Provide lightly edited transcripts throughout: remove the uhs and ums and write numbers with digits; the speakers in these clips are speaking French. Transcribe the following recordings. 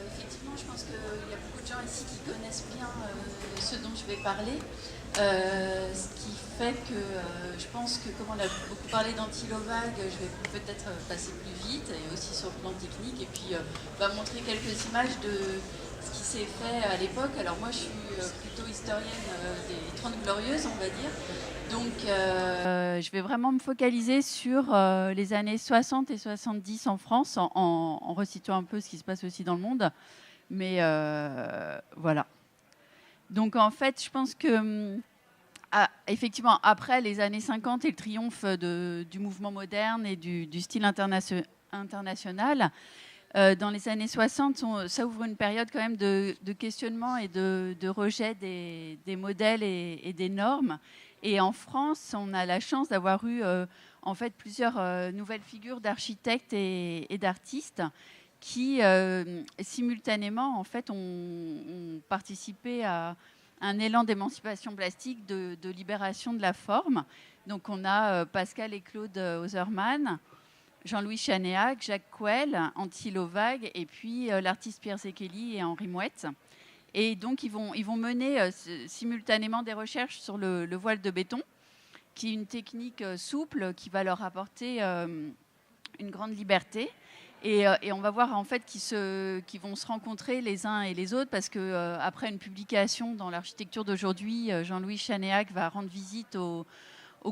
Effectivement, je pense qu'il y a beaucoup de gens ici qui connaissent bien ce dont je vais parler. Ce qui fait que je pense que, comme on a beaucoup parlé d'anti-lovag, je vais peut-être passer plus vite et aussi sur le plan technique et puis montrer quelques images de ce qui s'est fait à l'époque. Alors moi, je suis plutôt historienne des 30 Glorieuses, on va dire. Donc, je vais vraiment me focaliser sur les années 60 et 70 en France, en resituant un peu ce qui se passe aussi dans le monde. Mais voilà. Donc, en fait, je pense que, effectivement, après les années 50 et le triomphe du mouvement moderne et du style international, dans les années 60, ça ouvre une période quand même de questionnement et de rejet des modèles et des normes. Et en France, on a la chance d'avoir eu en fait plusieurs nouvelles figures d'architectes et d'artistes qui simultanément en fait ont participé à un élan d'émancipation plastique, de libération de la forme. Donc on a Pascal et Claude Hausermann, Jean-Louis Chanéac, Jacques Couel, Antti Lovag, et puis l'artiste Pierre Szekely et Henri Mouette. Et donc, ils vont mener simultanément des recherches sur le voile de béton, qui est une technique souple qui va leur apporter une grande liberté. Et on va voir en fait qu'ils vont se rencontrer les uns et les autres parce que après une publication dans l'architecture d'aujourd'hui, Jean-Louis Chanéac va rendre visite au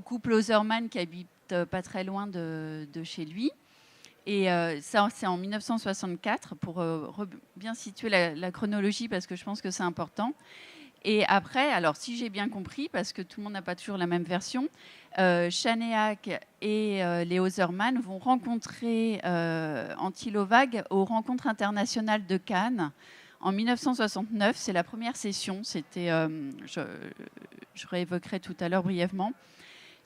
couple Hausermann qui habite pas très loin de chez lui. Et ça, c'est en 1964, pour bien situer la chronologie, parce que je pense que c'est important. Et après, alors si j'ai bien compris, parce que tout le monde n'a pas toujours la même version, Chanéac et les Hausermann vont rencontrer Antti Lovag aux Rencontres internationales de Cannes en 1969. C'est la première session, c'était, je réévoquerai tout à l'heure brièvement.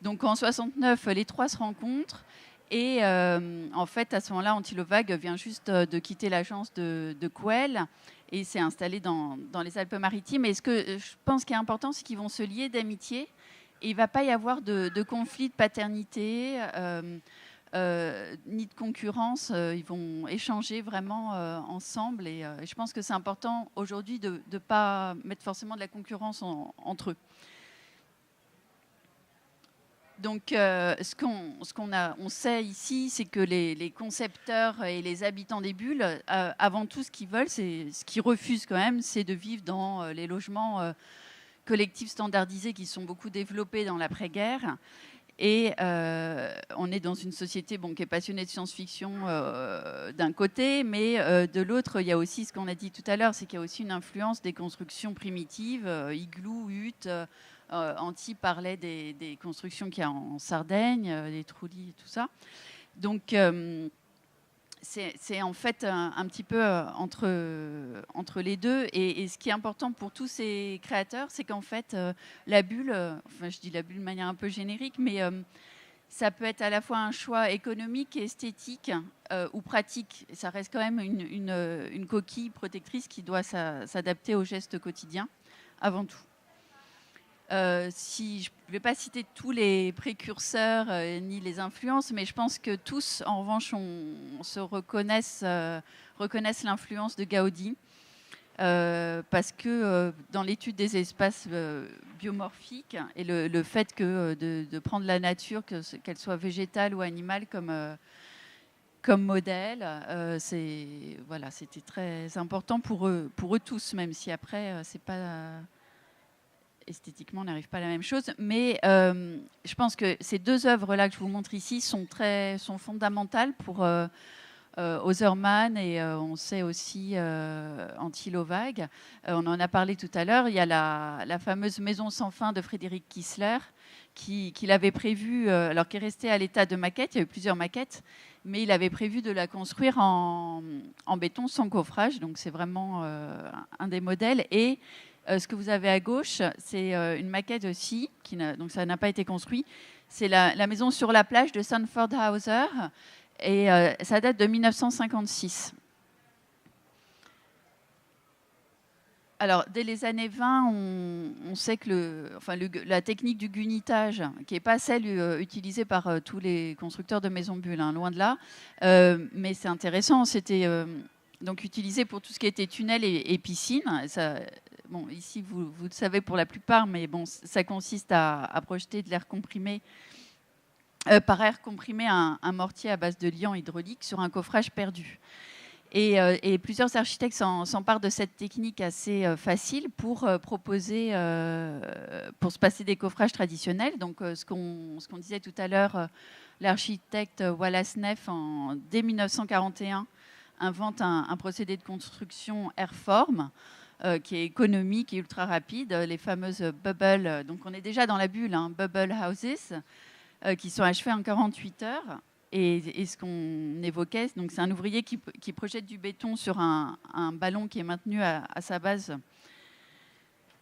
Donc en 69, les trois se rencontrent. Et en fait, à ce moment-là, Antti Lovag vient juste de quitter l'agence de Couel et s'est installé dans les Alpes-Maritimes. Et ce que je pense qui est important, c'est qu'ils vont se lier d'amitié. Et il ne va pas y avoir de conflit de paternité, ni de concurrence. Ils vont échanger vraiment ensemble. Et je pense que c'est important aujourd'hui de ne pas mettre forcément de la concurrence entre eux. Donc, on sait ici, c'est que les concepteurs et les habitants des bulles, avant tout, ce qu'ils veulent, ce qu'ils refusent quand même, c'est de vivre dans les logements collectifs standardisés qui sont beaucoup développés dans l'après-guerre. Et on est dans une société qui est passionnée de science-fiction d'un côté, mais de l'autre, il y a aussi ce qu'on a dit tout à l'heure, c'est qu'il y a aussi une influence des constructions primitives, igloos, huttes. Antti parlait des constructions qu'il y a en Sardaigne, des trullis et tout ça. Donc, c'est en fait un petit peu entre les deux. Et ce qui est important pour tous ces créateurs, c'est qu'en fait, la bulle, enfin je dis la bulle de manière un peu générique, mais ça peut être à la fois un choix économique et esthétique ou pratique. Ça reste quand même une coquille protectrice qui doit s'adapter aux gestes quotidiens avant tout. Je ne vais pas citer tous les précurseurs ni les influences, mais je pense que tous, en revanche, reconnaissent l'influence de Gaudi, parce que dans l'étude des espaces biomorphiques et le fait que de prendre la nature, qu'elle soit végétale ou animale, comme modèle, c'était très important pour eux tous, même si après, c'est pas... esthétiquement, on n'arrive pas à la même chose. Mais je pense que ces deux œuvres-là que je vous montre ici sont fondamentales pour Hausermann et on sait aussi Antti Lovag. On en a parlé tout à l'heure. Il y a la fameuse Maison sans fin de Frédéric Kissler qu'il avait prévu, alors qui est restée à l'état de maquette. Il y a eu plusieurs maquettes, mais il avait prévu de la construire en béton sans coffrage. Donc c'est vraiment un des modèles. Et ce que vous avez à gauche, c'est une maquette aussi, donc ça n'a pas été construit. C'est la maison sur la plage de Sanford Hauser, et ça date de 1956. Alors, dès les années 20, on sait que la technique du gunitage, qui n'est pas celle utilisée par tous les constructeurs de maisons bulles, loin de là, mais c'est intéressant, c'était donc utilisé pour tout ce qui était tunnels et piscines. Ça, bon, ici, vous le savez pour la plupart, mais bon, ça consiste à projeter de l'air comprimé, par air comprimé un mortier à base de liant hydraulique sur un coffrage perdu. Et plusieurs architectes s'emparent de cette technique assez facile pour proposer, pour se passer des coffrages traditionnels. Donc, ce qu'on disait tout à l'heure, l'architecte Wallace Neff, dès 1941, invente un procédé de construction airform qui est économique et ultra rapide, les fameuses bubble. Donc, on est déjà dans la bulle, hein, bubble houses, qui sont achevées en 48 heures. Et ce qu'on évoquait, donc c'est un ouvrier qui projette du béton sur un ballon qui est maintenu à sa base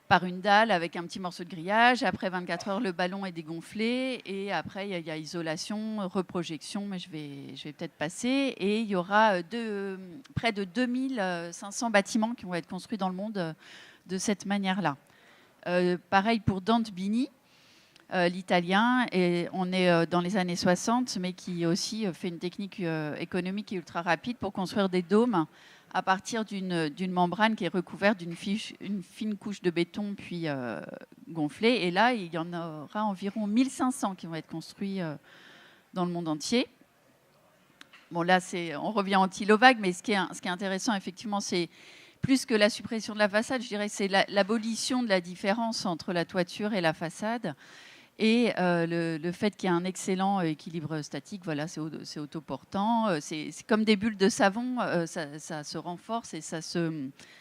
par une dalle avec un petit morceau de grillage. Après 24 heures, le ballon est dégonflé. Et après, il y a isolation, reprojection, mais je vais peut-être passer. Et il y aura près de 2500 bâtiments qui vont être construits dans le monde de cette manière-là. Pareil pour Dante Bini. L'italien, et on est dans les années 60, mais qui aussi fait une technique économique et ultra rapide pour construire des dômes à partir d'une membrane qui est recouverte d'une fine couche de béton puis gonflée. Et là, il y en aura environ 1500 qui vont être construits dans le monde entier. Bon, là, on revient anti-Lovac, mais ce qui est intéressant, effectivement, c'est plus que la suppression de la façade, je dirais, c'est l'abolition de la différence entre la toiture et la façade. Et le fait qu'il y ait un excellent équilibre statique, voilà, c'est autoportant. C'est comme des bulles de savon, ça se renforce et ça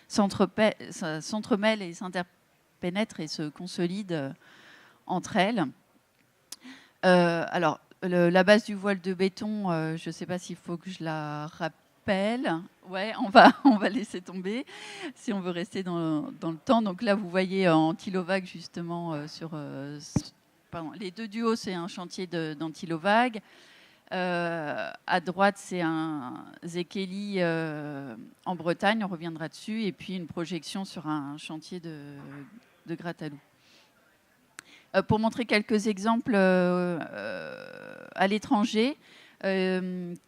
s'entremêle et s'interpénètre et se consolide entre elles. Alors, la base du voile de béton, je ne sais pas s'il faut que je la rappelle. Ouais, on va laisser tomber si on veut rester dans le temps. Donc là, vous voyez Anti-Lovac justement sur... les deux du haut, c'est un chantier d'Anti-Lovac. À droite, c'est un Zekeli en Bretagne, on reviendra dessus. Et puis une projection sur un chantier de Grattalou. Pour montrer quelques exemples à l'étranger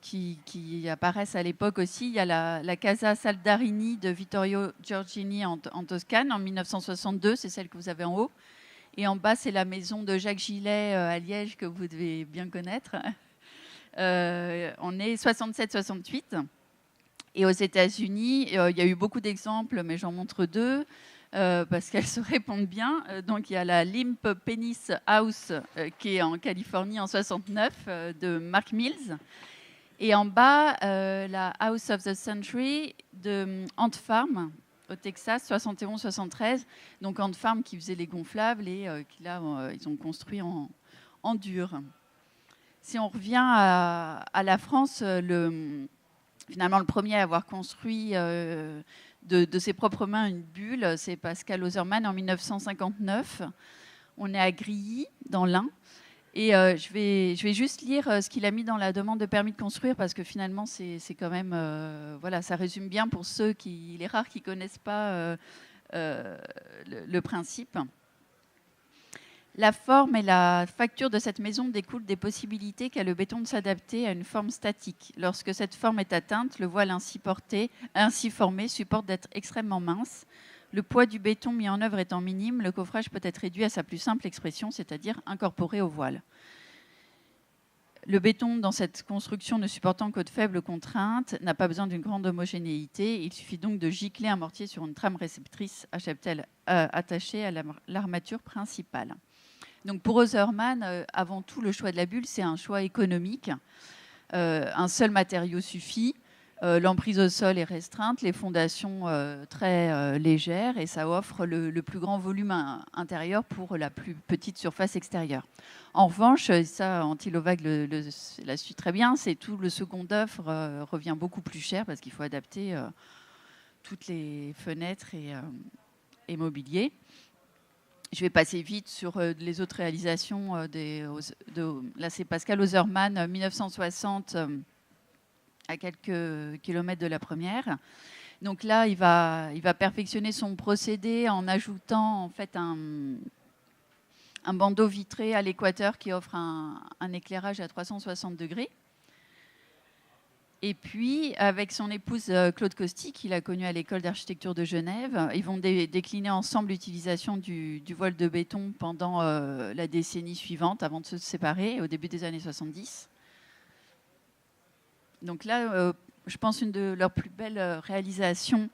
qui apparaissent à l'époque aussi, il y a la Casa Saldarini de Vittorio Giorgini en Toscane en 1962, c'est celle que vous avez en haut. Et en bas, c'est la maison de Jacques Gillet à Liège, que vous devez bien connaître. On est 67-68. Et aux États-Unis, il y a eu beaucoup d'exemples, mais j'en montre deux, parce qu'elles se répondent bien. Donc, il y a la Limp Penis House, qui est en Californie en 69, de Mark Mills. Et en bas, la House of the Century de Ant Farm, au Texas, 71-73. Donc Ant Farm qui faisait les gonflables et qui là, ils ont construit en dur. Si on revient à la France, finalement le premier à avoir construit de ses propres mains une bulle, c'est Pascal Hausermann en 1959. On est à Grilly, dans l'Ain. Et je vais juste lire ce qu'il a mis dans la demande de permis de construire parce que finalement, c'est quand même... voilà, ça résume bien pour les rares qui ne connaissent pas le principe. La forme et la facture de cette maison découlent des possibilités qu'a le béton de s'adapter à une forme statique. Lorsque cette forme est atteinte, le voile ainsi formé supporte d'être extrêmement mince. Le poids du béton mis en œuvre étant minime, le coffrage peut être réduit à sa plus simple expression, c'est-à-dire incorporé au voile. Le béton, dans cette construction ne supportant que de faibles contraintes, n'a pas besoin d'une grande homogénéité. Il suffit donc de gicler un mortier sur une trame réceptrice à cheptel attachée à l'armature principale. Donc pour Hausermann, avant tout, le choix de la bulle, c'est un choix économique. Un seul matériau suffit. L'emprise au sol est restreinte, les fondations très légères et ça offre le plus grand volume intérieur pour la plus petite surface extérieure. En revanche, ça, Anti-Lovac la suit très bien, c'est tout le second œuvre revient beaucoup plus cher parce qu'il faut adapter toutes les fenêtres et mobilier. Je vais passer vite sur les autres réalisations. Là, c'est Pascal Hausermann, 1960. À quelques kilomètres de la première. Donc là, il va perfectionner son procédé en ajoutant en fait un bandeau vitré à l'équateur qui offre un éclairage à 360 degrés. Et puis, avec son épouse Claude Costi, qu'il a connu à l'école d'architecture de Genève, ils vont décliner ensemble l'utilisation du voile de béton pendant la décennie suivante, avant de se séparer, au début des années 70. Donc là, je pense une de leurs plus belles réalisations,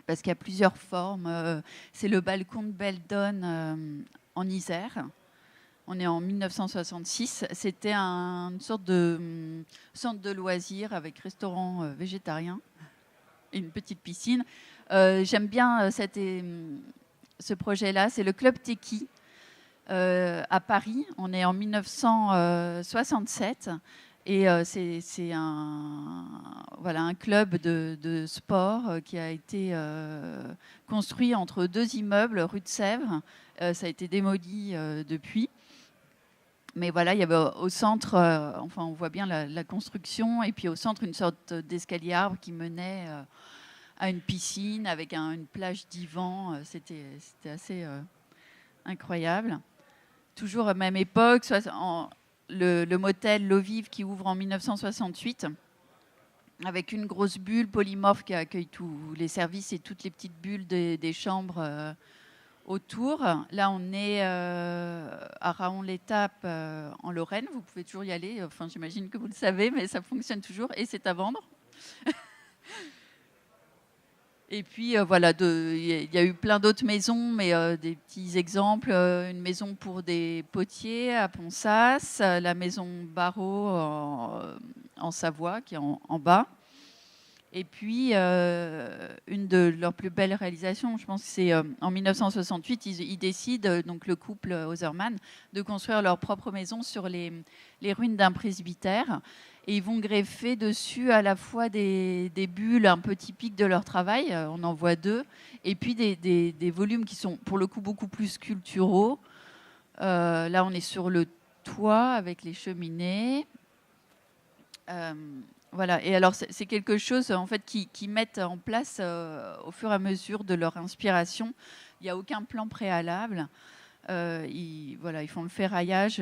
parce qu'il y a plusieurs formes. C'est le balcon de Beldon en Isère. On est en 1966. C'était une sorte de centre de loisirs avec restaurant végétarien et une petite piscine. J'aime bien ce projet-là. C'est le Club Teki à Paris. On est en 1967. Et c'est un club de sport qui a été construit entre deux immeubles, rue de Sèvres. Ça a été démoli depuis. Mais voilà, il y avait au centre, on voit bien la construction, et puis au centre, une sorte d'escalier arbre qui menait à une piscine avec une plage divan. C'était assez incroyable. Toujours à la même époque, le motel L'Eau Vive qui ouvre en 1968, avec une grosse bulle polymorphe qui accueille tous les services et toutes les petites bulles des chambres autour. Là, on est à Raon-l'Étape, en Lorraine. Vous pouvez toujours y aller. Enfin, j'imagine que vous le savez, mais ça fonctionne toujours et c'est à vendre. Et puis, voilà, il y a eu plein d'autres maisons, mais des petits exemples. Une maison pour des potiers à Ponsas, la maison Barrault en Savoie, qui est en bas. Et puis, une de leurs plus belles réalisations, je pense que c'est en 1968, ils décident, donc le couple Hausermann, de construire leur propre maison sur les ruines d'un presbytère. Et ils vont greffer dessus à la fois des bulles un peu typiques de leur travail, on en voit deux, et puis des volumes qui sont pour le coup beaucoup plus sculpturaux. Là, on est sur le toit avec les cheminées. Voilà. Et alors, c'est quelque chose en fait qu'ils mettent en place au fur et à mesure de leur inspiration. Il n'y a aucun plan préalable. Ils font le ferraillage.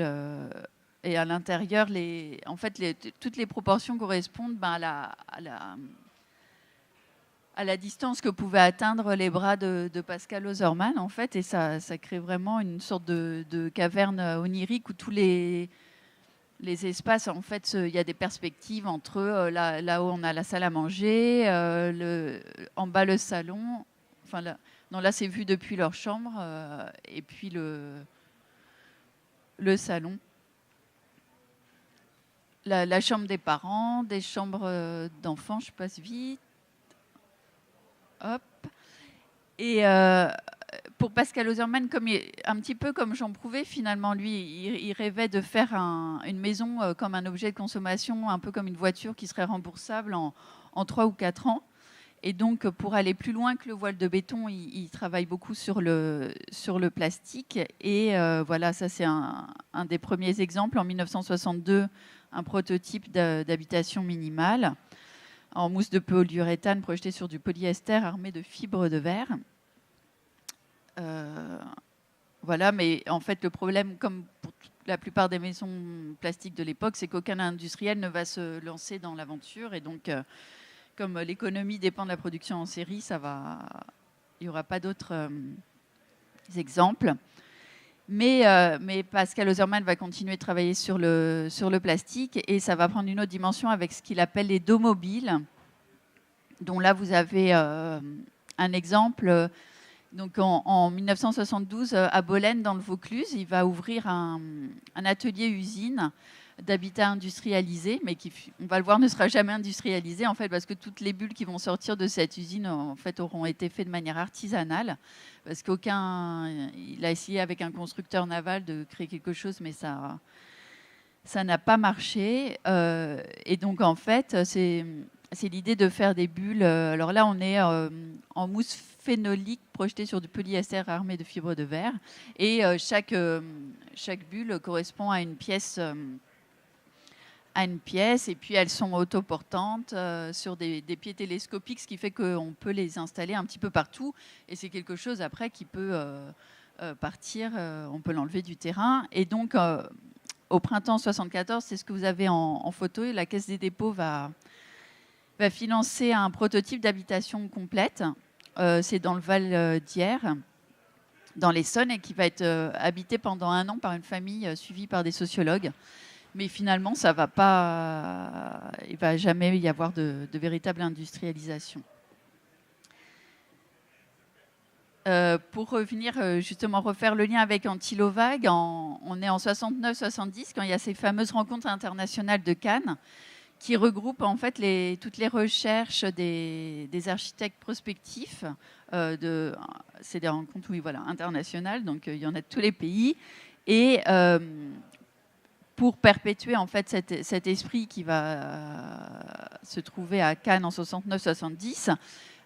Et à l'intérieur, toutes les proportions correspondent à la distance que pouvaient atteindre les bras de Pascal Hausermann, en fait. Et ça crée vraiment une sorte de caverne onirique où tous les espaces, en fait, il y a des perspectives entre eux. Là-haut, on a la salle à manger, en bas, le salon. Enfin, là, c'est vu depuis leur chambre. Et puis le salon. La chambre des parents, des chambres d'enfants, je passe vite. Hop. Et pour Pascal Hausermann, un petit peu comme Jean Prouvé, finalement, lui, il rêvait de faire une maison comme un objet de consommation, un peu comme une voiture qui serait remboursable en 3 ou 4 ans. Et donc, pour aller plus loin que le voile de béton, il travaille beaucoup sur le plastique. Et voilà, ça, c'est un des premiers exemples. En 1962, un prototype d'habitation minimale en mousse de polyuréthane projetée sur du polyester armé de fibres de verre. Voilà, mais en fait, le problème, comme pour la plupart des maisons plastiques de l'époque, c'est qu'aucun industriel ne va se lancer dans l'aventure. Et donc, comme l'économie dépend de la production en série, il n'y aura pas d'autres exemples. Mais Pascal Hausermann va continuer de travailler sur le plastique et ça va prendre une autre dimension avec ce qu'il appelle les dos mobiles, dont là vous avez un exemple. Donc en 1972, à Bolène, dans le Vaucluse, il va ouvrir un atelier-usine d'habitat industrialisé, mais qui, on va le voir, ne sera jamais industrialisé, en fait, parce que toutes les bulles qui vont sortir de cette usine, en fait, auront été faites de manière artisanale, parce il a essayé avec un constructeur naval de créer quelque chose, mais ça n'a pas marché. Et donc, en fait, c'est l'idée de faire des bulles. Alors là, on est en mousse phénolique projetée sur du polyester armé de fibres de verre. Et chaque bulle correspond à une pièce. Et puis elles sont autoportantes sur des pieds télescopiques, ce qui fait qu'on peut les installer un petit peu partout. Et c'est quelque chose après qui peut partir. On peut l'enlever du terrain. Et donc, au printemps 74, c'est ce que vous avez en photo. Et la Caisse des dépôts va va financer un prototype d'habitation complète. C'est dans le Val d'Hier, dans l'Essonne, et qui va être habité pendant 1 an par une famille suivie par des sociologues. Mais finalement, ça va pas, il va jamais y avoir de véritable industrialisation. Pour revenir, justement, refaire le lien avec Antilovague, on est en 69-70, quand il y a ces fameuses rencontres internationales de Cannes, qui regroupent en fait toutes les recherches des architectes prospectifs. C'est des rencontres, oui, voilà, internationales, donc il y en a de tous les pays. Et pour perpétuer en fait cet esprit qui va se trouver à Cannes en 69-70,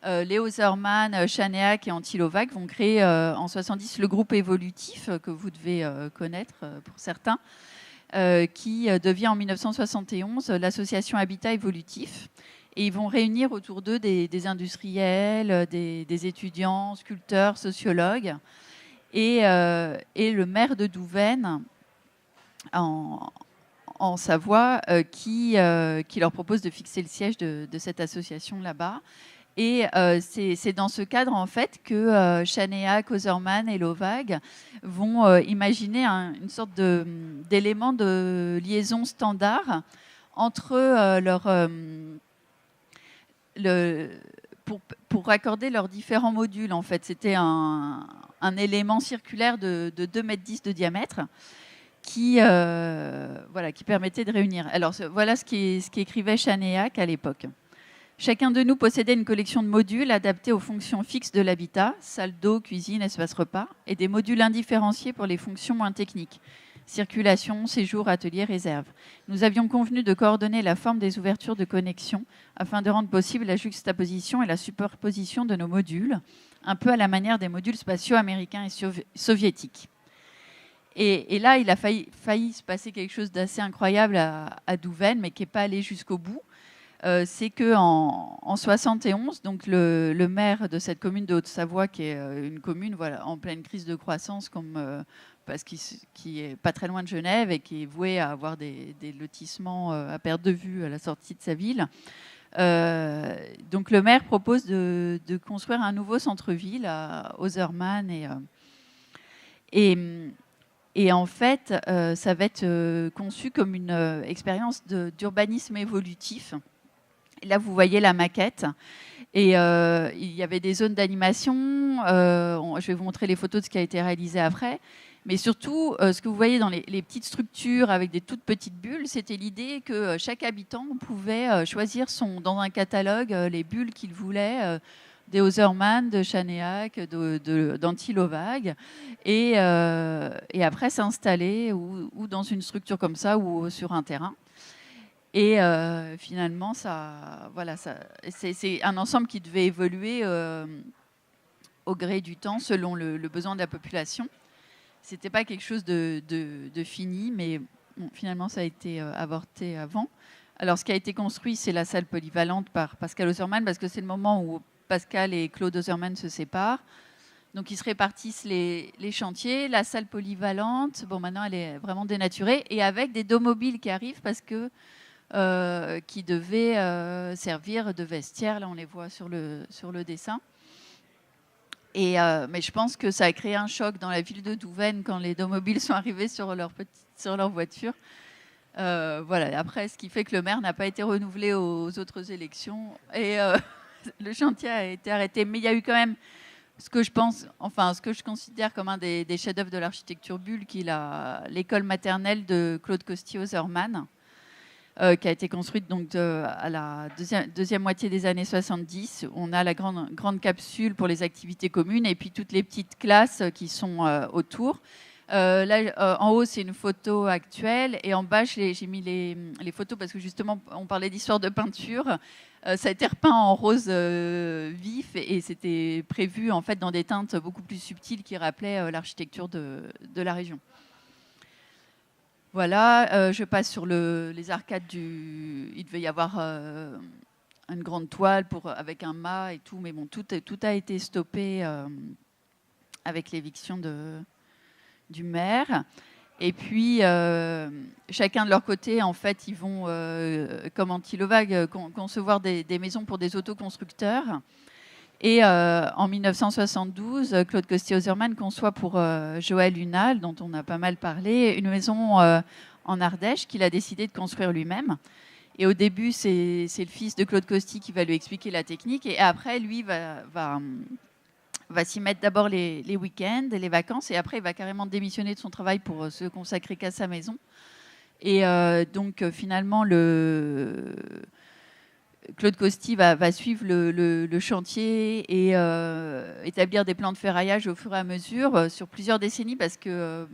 Léo Zerman, Chanéac et Antilovague vont créer en 70 le groupe évolutif que vous devez connaître pour certains, qui devient en 1971 l'association Habitat Évolutif. Et ils vont réunir autour d'eux des industriels, des étudiants, sculpteurs, sociologues. Et le maire de Douvaine, en Savoie, qui leur propose de fixer le siège de cette association là-bas. Et c'est dans ce cadre, en fait, que Chanéac, Ozerman et Lovag vont imaginer une sorte d'élément de liaison standard entre pour raccorder leurs différents modules. En fait, c'était un élément circulaire de 2,10 m de diamètre qui permettait de réunir. Alors, voilà ce qu'écrivait Chanéac à l'époque. Chacun de nous possédait une collection de modules adaptés aux fonctions fixes de l'habitat, salle d'eau, cuisine, espace repas, et des modules indifférenciés pour les fonctions moins techniques, circulation, séjour, atelier, réserve. Nous avions convenu de coordonner la forme des ouvertures de connexion afin de rendre possible la juxtaposition et la superposition de nos modules, un peu à la manière des modules spatiaux américains et soviétiques. Et là, il a failli se passer quelque chose d'assez incroyable à Douvaine, mais qui n'est pas allé jusqu'au bout. C'est qu'en 71, donc le maire de cette commune de Haute-Savoie, qui est une commune en pleine crise de croissance, parce qui est pas très loin de Genève et qui est voué à avoir des lotissements à perte de vue à la sortie de sa ville. Donc le maire propose de construire un nouveau centre-ville à Ozerman et en fait, ça va être conçu comme une expérience d'urbanisme évolutif. Et là, vous voyez la maquette. Et il y avait des zones d'animation. Je vais vous montrer les photos de ce qui a été réalisé après. Mais surtout, ce que vous voyez dans les petites structures avec des toutes petites bulles, c'était l'idée que chaque habitant pouvait choisir dans un catalogue les bulles qu'il voulait, des Ozerman, de Chanéac, d'Antilovague, et après s'installer ou dans une structure comme ça ou sur un terrain. Et finalement, c'est un ensemble qui devait évoluer au gré du temps, selon le besoin de la population. C'était pas quelque chose de fini, mais bon, finalement, ça a été avorté avant. Alors, ce qui a été construit, c'est la salle polyvalente par Pascal Ozerman, parce que c'est le moment où Pascal et Claude Ozerman se séparent. Donc, ils se répartissent les chantiers. La salle polyvalente, bon, maintenant, elle est vraiment dénaturée, et avec des dos mobiles qui arrivent, parce que qui devaient servir de vestiaire. Là, on les voit sur le dessin. Mais je pense que ça a créé un choc dans la ville de Douvaine quand les dos mobiles sont arrivés sur leur voiture. Voilà. Après, ce qui fait que le maire n'a pas été renouvelé aux autres élections. Et le chantier a été arrêté. Mais il y a eu quand même ce que je considère comme un des chefs-d'œuvre de l'architecture bulle, qui est l'école maternelle de Claude Costier-Ozerman, qui a été construite donc à la deuxième moitié des années 70. On a la grande capsule pour les activités communes et puis toutes les petites classes qui sont autour. Là, en haut, c'est une photo actuelle, et en bas, j'ai mis les photos parce que justement, on parlait d'histoire de peinture. Ça a été repeint en rose vif, et c'était prévu en fait dans des teintes beaucoup plus subtiles qui rappelaient l'architecture de la région. Voilà, je passe sur les arcades il devait y avoir une grande toile avec un mât et tout, mais bon, tout a été stoppé avec l'éviction du maire. Et puis, chacun de leur côté, en fait, ils vont, comme Antilovac, concevoir des maisons pour des autoconstructeurs. Et en 1972, Claude Costier-Ozerman conçoit pour Joël Hunal, dont on a pas mal parlé, une maison en Ardèche qu'il a décidé de construire lui-même. Et au début, c'est le fils de Claude Costier qui va lui expliquer la technique. Et après, lui va s'y mettre d'abord les week-ends et les vacances. Et après, il va carrément démissionner de son travail pour se consacrer qu'à sa maison. Et donc, finalement, Claude Costier va suivre le chantier et établir des plans de ferraillage au fur et à mesure sur plusieurs décennies parce que,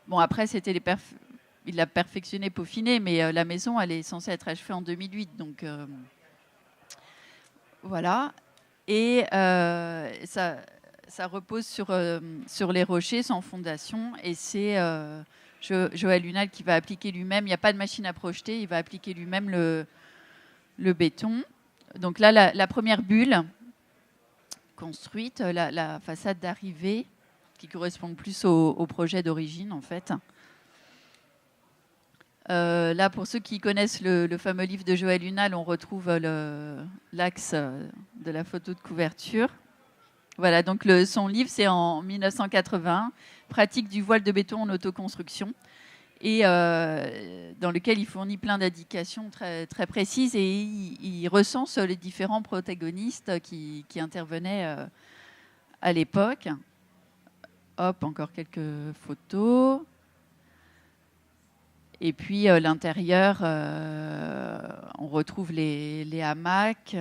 bon, après, il l'a perfectionné, peaufiné, mais la maison, elle est censée être achevée en 2008. Donc, voilà. Et ça repose sur les rochers sans fondation. Et c'est Joël Hunal qui va appliquer lui-même. Il n'y a pas de machine à projeter. Il va appliquer lui-même le béton. Donc là, la première bulle construite, la façade d'arrivée, qui correspond plus au projet d'origine, en fait. Là, pour ceux qui connaissent le fameux livre de Joël Hunal, on retrouve l'axe de la photo de couverture. Voilà, donc son livre, c'est en 1980, Pratique du voile de béton en autoconstruction, et dans lequel il fournit plein d'indications très, très précises et il recense les différents protagonistes qui intervenaient à l'époque. Hop, encore quelques photos. Et puis l'intérieur, on retrouve les hamacs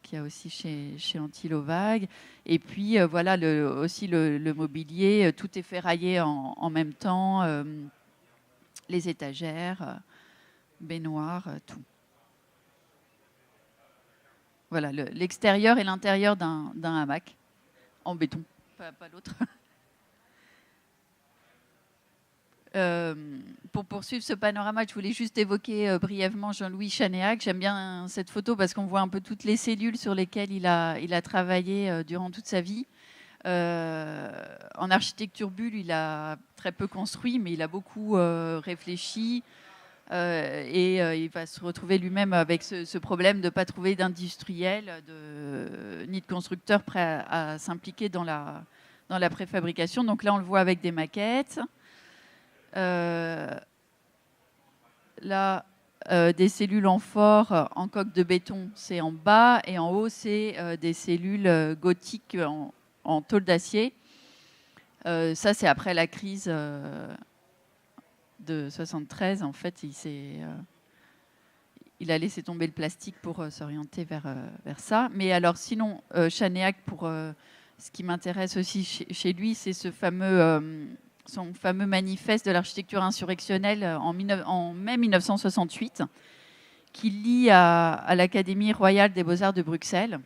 qu'il y a aussi chez Antilovac. Et puis voilà aussi le mobilier, tout est ferraillé en même temps, les étagères, baignoires, tout. Voilà, l'extérieur et l'intérieur d'un hamac en béton, pas l'autre. Pour poursuivre ce panorama, je voulais juste évoquer brièvement Jean-Louis Chanéac. J'aime bien cette photo parce qu'on voit un peu toutes les cellules sur lesquelles il a travaillé durant toute sa vie. En architecture bulle, il a très peu construit, mais il a beaucoup réfléchi. Et il va se retrouver lui-même avec ce problème de ne pas trouver d'industriel ni de constructeur prêt à s'impliquer dans la préfabrication. Donc là, on le voit avec des maquettes. Là, des cellules amphores en coque de béton, c'est en bas, et en haut, c'est des cellules gothiques en tôle d'acier. Ça, c'est après la crise de 73. En fait, il a laissé tomber le plastique pour s'orienter vers ça. Mais alors, sinon, Chanéac, pour ce qui m'intéresse aussi chez lui, c'est son fameux manifeste de l'architecture insurrectionnelle en mai 1968, qui lie à l'Académie royale des beaux-arts de Bruxelles.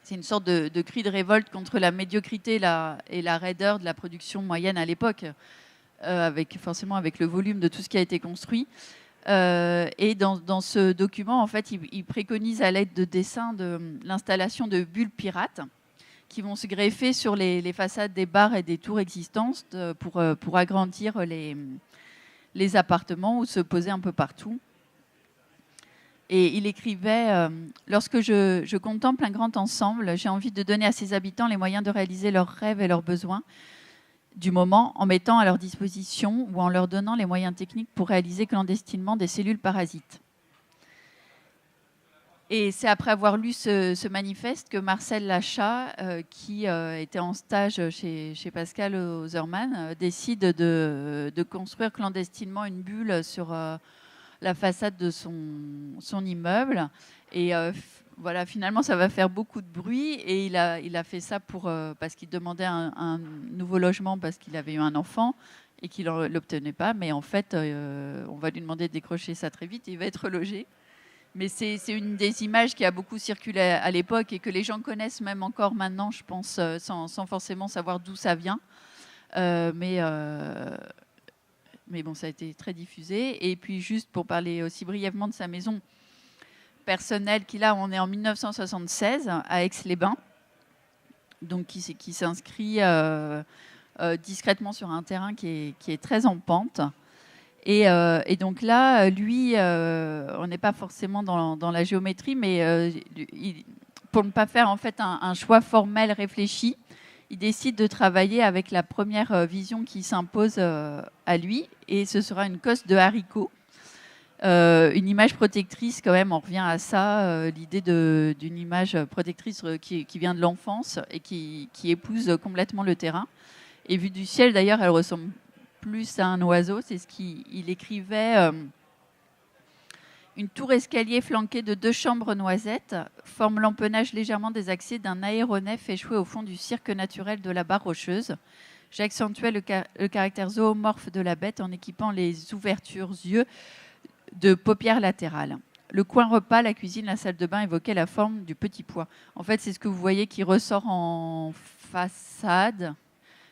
C'est une sorte de cri de révolte contre la médiocrité et la raideur de la production moyenne à l'époque, forcément avec le volume de tout ce qui a été construit. Et dans ce document, en fait, il préconise à l'aide de dessins l'installation de bulles pirates qui vont se greffer sur les façades des bars et des tours existantes pour agrandir les appartements ou se poser un peu partout. Et il écrivait « Lorsque je contemple un grand ensemble, j'ai envie de donner à ses habitants les moyens de réaliser leurs rêves et leurs besoins du moment en mettant à leur disposition ou en leur donnant les moyens techniques pour réaliser clandestinement des cellules parasites. » Et c'est après avoir lu ce manifeste que Marcel Lachat, qui était en stage chez Pascal Ozerman, décide de construire clandestinement une bulle sur la façade de son immeuble. Et voilà, finalement, ça va faire beaucoup de bruit. Et il a fait ça parce qu'il demandait un nouveau logement parce qu'il avait eu un enfant et qu'il ne l'obtenait pas. Mais en fait, on va lui demander de décrocher ça très vite et il va être logé. Mais c'est une des images qui a beaucoup circulé à l'époque et que les gens connaissent même encore maintenant, je pense, sans forcément savoir d'où ça vient. Mais bon, ça a été très diffusé. Et puis, juste pour parler aussi brièvement de sa maison personnelle, on est en 1976 à Aix-les-Bains, donc qui s'inscrit discrètement sur un terrain qui est très en pente. Et donc là, lui, on n'est pas forcément dans la géométrie, mais pour ne pas faire en fait un choix formel réfléchi, il décide de travailler avec la première vision qui s'impose à lui, et ce sera une cosse de haricots. Une image protectrice, quand même, on revient à ça, l'idée d'une image protectrice qui vient de l'enfance et qui épouse complètement le terrain. Et vue du ciel, d'ailleurs, elle ressemble plus à un oiseau. C'est ce qu'il écrivait. Une tour escalier flanquée de 2 chambres noisettes forme l'empennage légèrement désaxé d'un aéronef échoué au fond du cirque naturel de la barre rocheuse. J'accentuais le caractère zoomorphe de la bête en équipant les ouvertures yeux de paupières latérales. Le coin repas, la cuisine, la salle de bain évoquaient la forme du petit pois. En fait, c'est ce que vous voyez qui ressort en façade.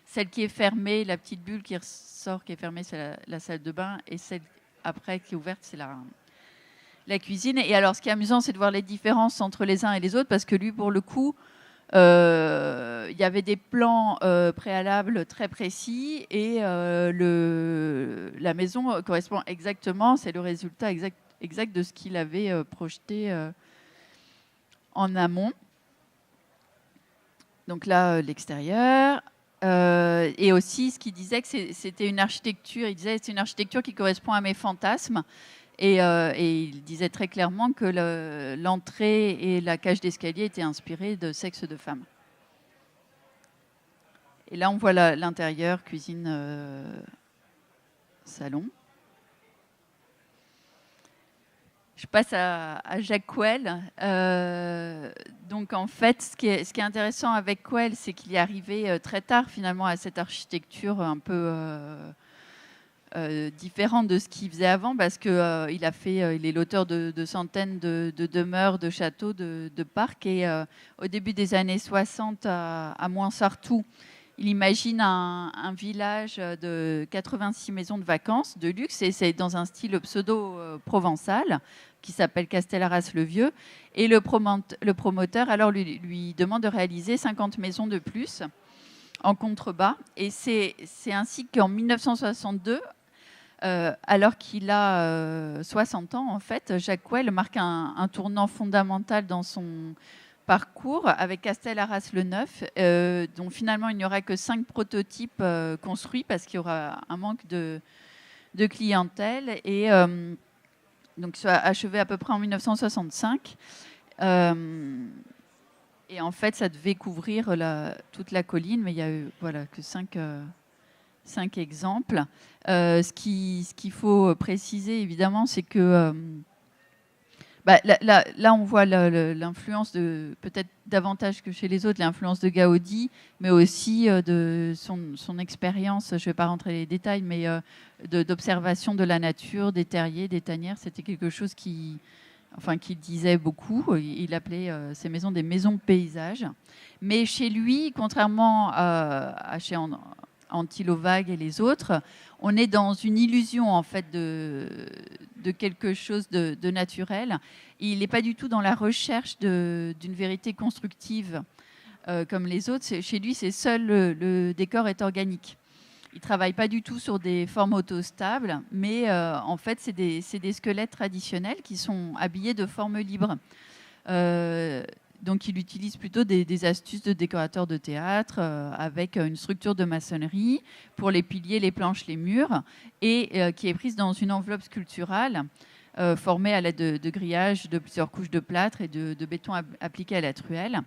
Celle qui est fermée, la petite bulle qui ressort, qui est fermée, c'est la salle de bain. Et celle après qui est ouverte, c'est la cuisine. Et alors, ce qui est amusant, c'est de voir les différences entre les uns et les autres, parce que lui, pour le coup, il y avait des plans préalables très précis, et la maison correspond exactement, c'est le résultat exact de ce qu'il avait projeté en amont. Donc là, l'extérieur. Et aussi, ce qu'il disait, que c'était une architecture, il disait c'est une architecture qui correspond à mes fantasmes. Et il disait très clairement que l'entrée et la cage d'escalier étaient inspirées de sexe de femme. Et là, on voit l'intérieur, cuisine, salon. Je passe à Jacques Couel. Donc, en fait, ce qui est intéressant avec Couel, c'est qu'il est arrivé très tard, finalement, à cette architecture un peu différente de ce qu'il faisait avant, parce qu'il il est l'auteur de centaines de demeures, de châteaux, de parcs. Et au début des années 60, à Mouansartou, il imagine un village de 86 maisons de vacances de luxe, et c'est dans un style pseudo-provençal qui s'appelle Castel-Arras-le-Vieux. Et le promoteur alors lui demande de réaliser 50 maisons de plus en contrebas. Et c'est ainsi qu'en 1962, alors qu'il a 60 ans, en fait, Jacques Couel marque un tournant fondamental dans son parcours avec Castel-Arras-le-Neuf, dont finalement il n'y aura que 5 prototypes construits parce qu'il y aura un manque de clientèle. Et donc ça a achevé à peu près en 1965. Et en fait, ça devait couvrir toute la colline, mais il n'y a eu que 5 exemples. Ce qu'il faut préciser, évidemment, c'est que là, on voit l'influence, peut-être davantage que chez les autres, l'influence de Gaudi, mais aussi de son expérience, je ne vais pas rentrer dans les détails, mais d'observation de la nature, des terriers, des tanières. C'était quelque chose qu'il disait beaucoup. Il appelait ces maisons des maisons paysages. Mais chez lui, contrairement à chez Antilovague et les autres, on est dans une illusion en fait de quelque chose de naturel. Il n'est pas du tout dans la recherche d'une vérité constructive comme les autres. Chez lui, c'est seul le décor est organique. Il ne travaille pas du tout sur des formes autostables, mais en fait, c'est des squelettes traditionnels qui sont habillés de formes libres. Donc, il utilise plutôt des astuces de décorateur de théâtre avec une structure de maçonnerie pour les piliers, les planches, les murs, et qui est prise dans une enveloppe sculpturale formée à l'aide de grillages, de plusieurs couches de plâtre et de béton appliqué à la truelle.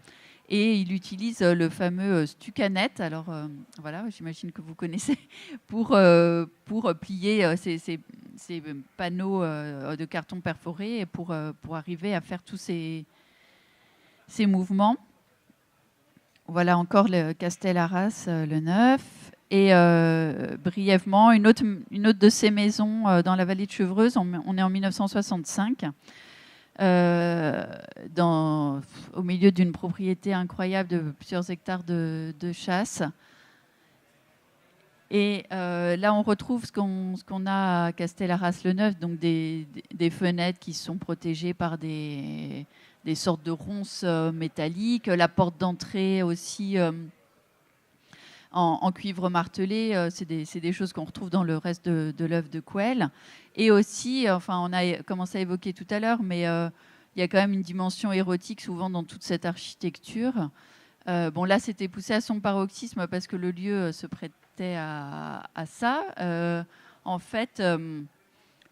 Et il utilise le fameux stucanet, alors voilà, j'imagine que vous connaissez, pour plier ces panneaux de carton perforé et pour arriver à faire tous ces mouvements. Voilà encore le Castel-Arras, le Neuf. Et brièvement, une autre de ces maisons dans la vallée de Chevreuse, on est en 1965, au milieu d'une propriété incroyable de plusieurs hectares de chasse. Et là, on retrouve ce qu'on a à Castel-Arras-le-Neuf, donc des fenêtres qui sont protégées par des sortes de ronces métalliques, la porte d'entrée aussi en cuivre martelé. C'est des choses qu'on retrouve dans le reste de l'œuvre de Coel. Et aussi, enfin, on a commencé à évoquer tout à l'heure, mais il y a quand même une dimension érotique souvent dans toute cette architecture. Bon, là, c'était poussé à son paroxysme parce que le lieu se prêtait à ça. En fait,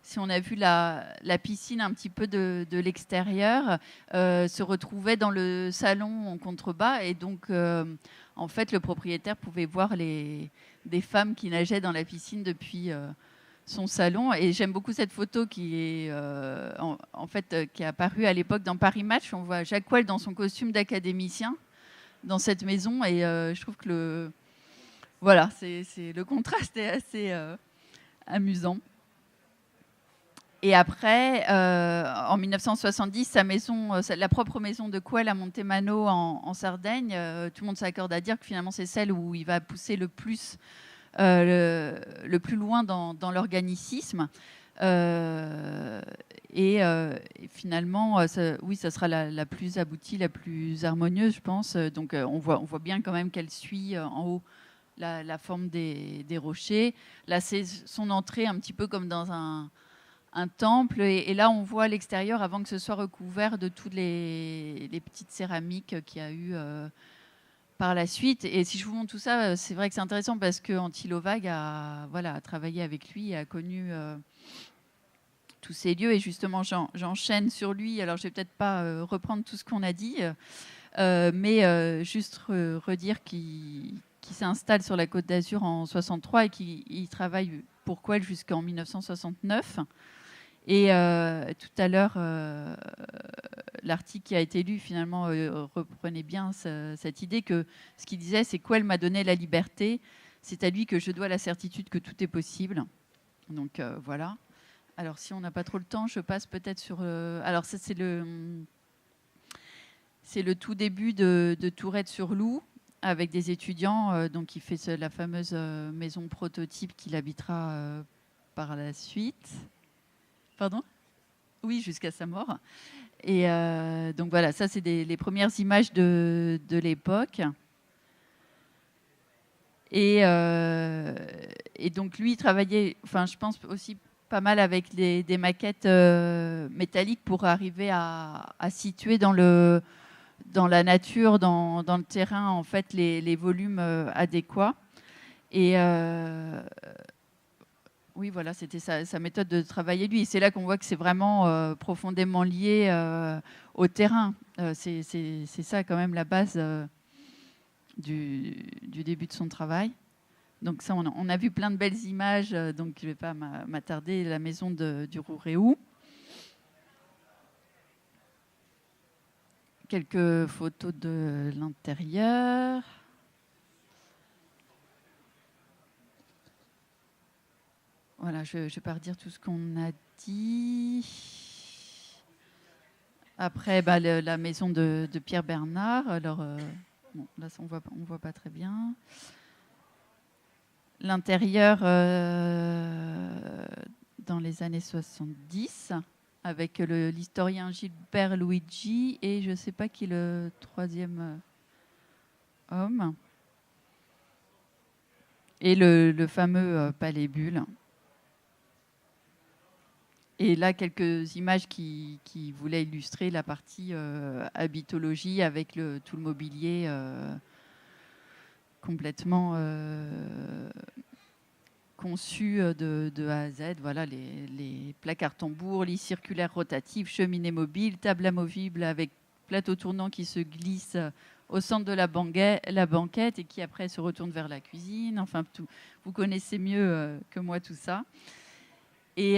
si on a vu la piscine un petit peu de l'extérieur, se retrouvait dans le salon en contrebas. Et donc, en fait, le propriétaire pouvait voir des femmes qui nageaient dans la piscine depuis son salon. Et j'aime beaucoup cette photo qui est qui est apparue à l'époque dans Paris Match. On voit Jacques Coel dans son costume d'académicien dans cette maison. Et je trouve que voilà, le contraste est assez amusant. Et après, en 1970, sa maison, la propre maison de Coel à Montemano en Sardaigne, tout le monde s'accorde à dire que finalement c'est celle où il va pousser le plus loin dans l'organicisme. Et finalement, oui, ça sera la plus aboutie, la plus harmonieuse, je pense. Donc on voit bien quand même qu'elle suit en haut la forme des rochers. Là, c'est son entrée un petit peu comme dans un temple, et là on voit l'extérieur avant que ce soit recouvert de toutes les petites céramiques qu'il y a eu par la suite. Et si je vous montre tout ça, c'est vrai que c'est intéressant parce que Antti Lovag a travaillé avec lui et a connu tous ces lieux. Et justement, j'enchaîne sur lui. Alors je vais peut-être pas reprendre tout ce qu'on a dit, mais juste redire qu'il s'installe sur la Côte d'Azur en 63 et qu'il travaille pour Coel jusqu'en 1969. Et tout à l'heure, l'article qui a été lu, finalement, reprenait bien cette idée que ce qu'il disait, c'est Coel m'a donné la liberté, c'est à lui que je dois la certitude que tout est possible. Donc voilà. Alors si on n'a pas trop le temps, je passe peut-être sur... alors ça, c'est le tout début de Tourette-sur-Loup, avec des étudiants. Donc il fait la fameuse maison prototype qu'il habitera par la suite. Pardon ? Oui, jusqu'à sa mort. Et donc voilà, ça c'est les premières images de l'époque. Et donc lui, il travaillait, enfin je pense aussi pas mal avec des maquettes métalliques pour arriver à situer dans la nature, dans le terrain, en fait, les volumes adéquats. Et oui, voilà, c'était sa méthode de travailler lui. Et c'est là qu'on voit que c'est vraiment profondément lié au terrain. C'est ça quand même la base du début de son travail. Donc ça, on a vu plein de belles images, donc je ne vais pas m'attarder. La maison du Rouréou. Quelques photos de l'intérieur. Voilà, je ne vais pas redire tout ce qu'on a dit. Après, la maison de Pierre Bernard. Alors, bon, là, on voit pas très bien. L'intérieur dans les années 70, avec l'historien Gilbert Luigi et je ne sais pas qui est le troisième homme. Et le fameux Palais Bulle. Et là, quelques images qui voulaient illustrer la partie habitologie avec tout le mobilier complètement conçu de A à Z. Voilà, les placards tambours, lits circulaires rotatifs, cheminées mobiles, table amovible avec plateau tournant qui se glisse au centre de la banquette et qui après se retourne vers la cuisine. Enfin, vous connaissez mieux que moi tout ça. Et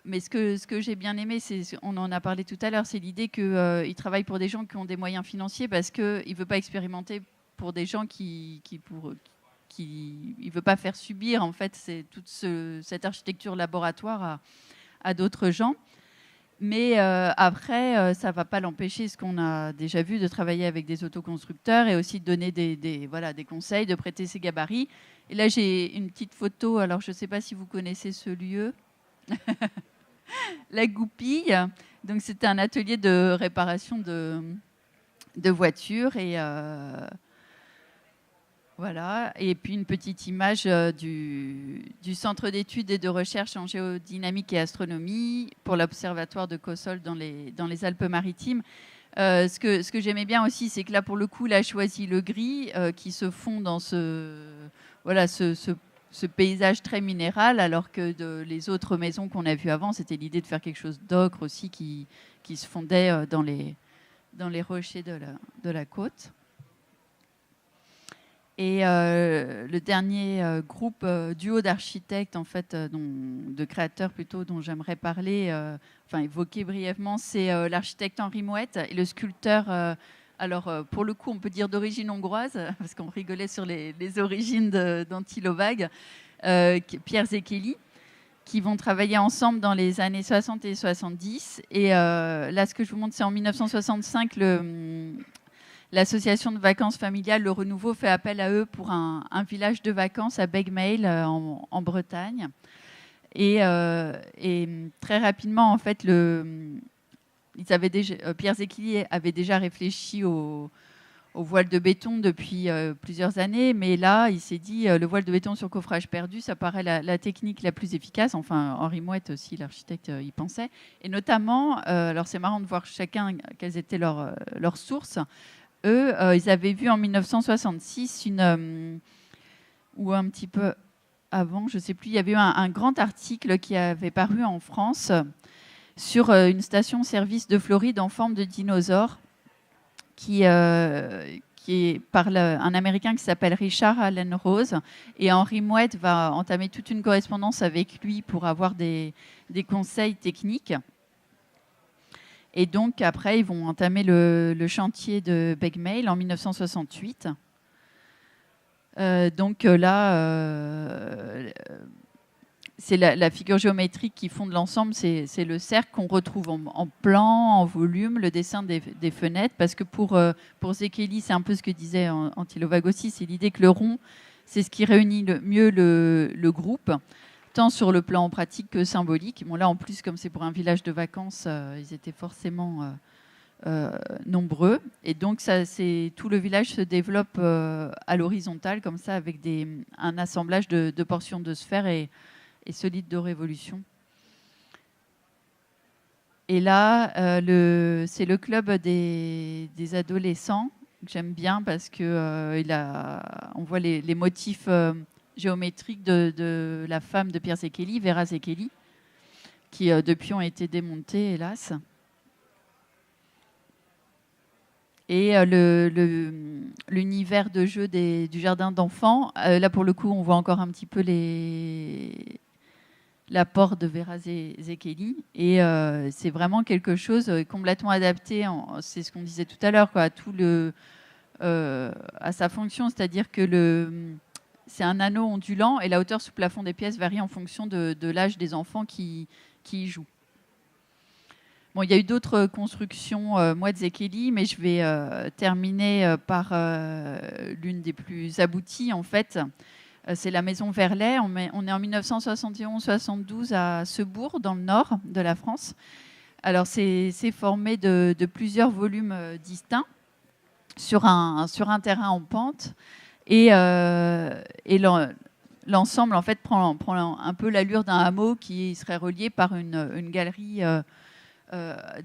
mais ce que j'ai bien aimé, on en a parlé tout à l'heure, c'est l'idée qu'il travaille pour des gens qui ont des moyens financiers parce qu'il ne veut pas expérimenter pour des gens il ne veut pas faire subir en fait toute cette architecture laboratoire à d'autres gens. Mais après, ça ne va pas l'empêcher, ce qu'on a déjà vu, de travailler avec des autoconstructeurs et aussi de donner des conseils, de prêter ses gabarits. Et là, j'ai une petite photo. Alors, je ne sais pas si vous connaissez ce lieu. La Goupille. Donc, c'était un atelier de réparation de voitures. Et Voilà, et puis une petite image du Centre d'études et de recherche en géodynamique et astronomie pour l'Observatoire de Cossol dans les Alpes-Maritimes. Ce que j'aimais bien aussi, c'est que là, pour le coup, il a choisi le gris qui se fond dans voilà, ce paysage très minéral, alors que les autres maisons qu'on a vues avant, c'était l'idée de faire quelque chose d'ocre aussi qui se fondait dans les rochers de la côte. Et le dernier groupe, duo d'architectes, en fait, de créateurs plutôt, dont j'aimerais parler, évoquer brièvement, c'est l'architecte Henri Mouette et le sculpteur, pour le coup, on peut dire d'origine hongroise, parce qu'on rigolait sur les origines d'Antilovag, Pierre Zekeli, qui vont travailler ensemble dans les années 60 et 70. Et là, ce que je vous montre, c'est en 1965, l'association de vacances familiales Le Renouveau fait appel à eux pour un village de vacances à Begmail en Bretagne. Et très rapidement, en fait, Pierre Zekeli avait déjà réfléchi au voile de béton depuis plusieurs années, mais là, il s'est dit le voile de béton sur coffrage perdu, ça paraît la technique la plus efficace. Enfin, Henri Mouette aussi, l'architecte, y pensait. Et notamment, alors c'est marrant de voir chacun quelles étaient leurs sources. Eux, ils avaient vu en 1966 ou un petit peu avant, je ne sais plus, il y avait eu un grand article qui avait paru en France sur une station-service de Floride en forme de dinosaure qui est par un Américain qui s'appelle Richard Allen Rose. Et Henri Mouette va entamer toute une correspondance avec lui pour avoir des conseils techniques. Et donc, après, ils vont entamer le chantier de Begmail en 1968. Donc là, c'est la figure géométrique qui fonde l'ensemble, c'est le cercle qu'on retrouve en plan, en volume, le dessin des fenêtres, parce que pour Zekeli, c'est un peu ce que disait Antilovag aussi, c'est l'idée que le rond, c'est ce qui réunit mieux le groupe, tant sur le plan pratique que symbolique. Bon, là, en plus, comme c'est pour un village de vacances, ils étaient forcément nombreux. Et donc, tout le village se développe à l'horizontale, comme ça, avec un assemblage de portions de sphères et solides de révolution. Et là, c'est le club des adolescents que j'aime bien parce que on voit les motifs géométriques de la femme de Pierre Zekeli, Vera Zekeli, qui depuis ont été démontés, hélas. Et l'univers de jeu du jardin d'enfants, là pour le coup, on voit encore un petit peu l'apport de Vera Zekeli. Et c'est vraiment quelque chose complètement adapté, c'est ce qu'on disait tout à l'heure, quoi, à sa fonction, c'est-à-dire que c'est un anneau ondulant et la hauteur sous plafond des pièces varie en fonction de l'âge des enfants qui y jouent. Bon, il y a eu d'autres constructions, moi de Zekeli, mais je vais terminer par l'une des plus abouties, en fait. C'est la maison Verlet. On est en 1971-72 à Sebourg, dans le nord de la France. Alors, c'est formé de plusieurs volumes distincts sur un terrain en pente. Et l'ensemble, en fait, prend un peu l'allure d'un hameau qui serait relié par une galerie,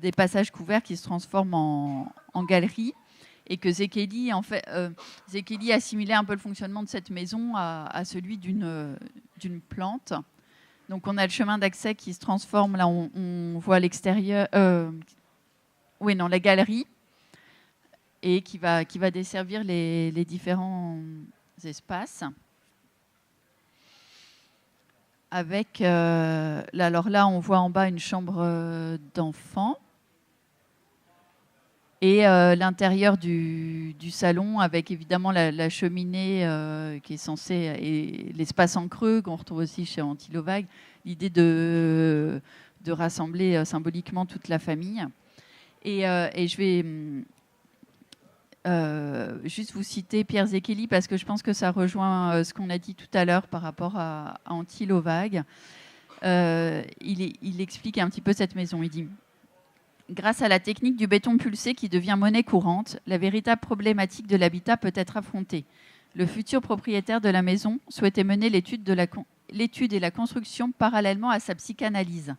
des passages couverts qui se transforment en galerie. Et que Zekeli, en fait, Zekeli assimilait un peu le fonctionnement de cette maison à celui d'une plante. Donc, on a le chemin d'accès qui se transforme. Là, on voit l'extérieur. La galerie. Et qui va desservir les différents espaces. Avec, alors là, on voit en bas une chambre d'enfant. Et l'intérieur du salon, avec évidemment la cheminée qui est censée, et l'espace en creux qu'on retrouve aussi chez Antilovag, l'idée de rassembler symboliquement toute la famille. Et je vais juste vous citer Pierre Zekeli parce que je pense que ça rejoint ce qu'on a dit tout à l'heure par rapport à Antilovag. Il explique un petit peu cette maison. Il dit: grâce à la technique du béton pulsé qui devient monnaie courante, la véritable problématique de l'habitat peut être affrontée. Le futur propriétaire de la maison souhaitait mener l'étude et la construction parallèlement à sa psychanalyse,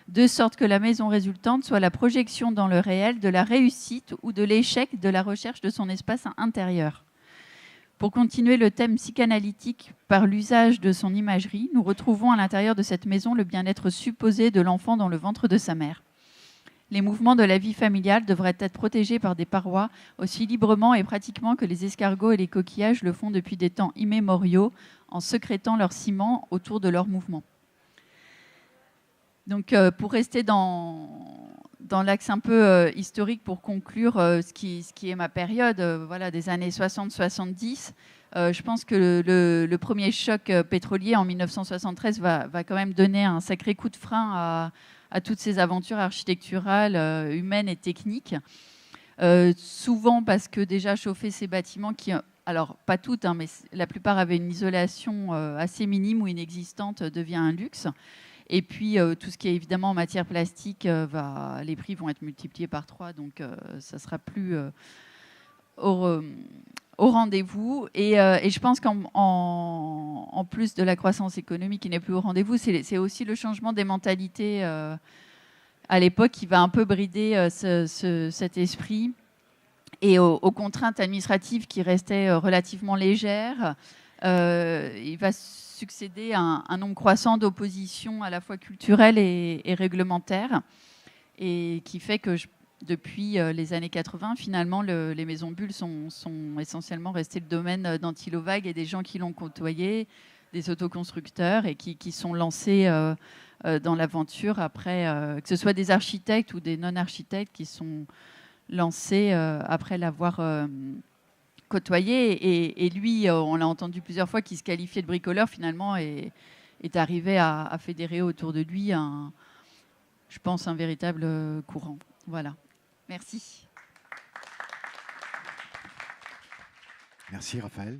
de sorte que la maison résultante soit la projection dans le réel de la réussite ou de l'échec de la recherche de son espace intérieur. Pour continuer le thème psychanalytique par l'usage de son imagerie, nous retrouvons à l'intérieur de cette maison le bien-être supposé de l'enfant dans le ventre de sa mère. Les mouvements de la vie familiale devraient être protégés par des parois aussi librement et pratiquement que les escargots et les coquillages le font depuis des temps immémoriaux, en sécrétant leur ciment autour de leurs mouvements. Donc, pour rester dans l'axe un peu historique, pour conclure ce qui est ma période, voilà, des années 60-70, je pense que le premier choc pétrolier en 1973 va quand même donner un sacré coup de frein à toutes ces aventures architecturales, humaines et techniques. Souvent parce que déjà chauffer ces bâtiments qui... Alors, pas toutes, hein, mais la plupart avaient une isolation assez minime ou inexistante, devient un luxe. Et puis, tout ce qui est évidemment en matière plastique, les prix vont être multipliés par 3, donc ça sera plus au rendez-vous. Et je pense qu'en plus de la croissance économique qui n'est plus au rendez-vous, c'est aussi le changement des mentalités à l'époque qui va un peu brider cet esprit. Et aux contraintes administratives qui restaient relativement légères, il va succéder un nombre croissant d'oppositions à la fois culturelles et réglementaires, et qui fait que depuis les années 80, finalement, les maisons bulles sont essentiellement restées le domaine d'Antilovag et des gens qui l'ont côtoyé, des autoconstructeurs, et qui sont lancés dans l'aventure après, que ce soit des architectes ou des non-architectes qui sont lancés après l'avoir côtoyé. Et lui, on l'a entendu plusieurs fois, qui se qualifiait de bricoleur, finalement, est arrivé à fédérer autour de lui, je pense, un véritable courant. Voilà. Merci. Merci, Raphaël.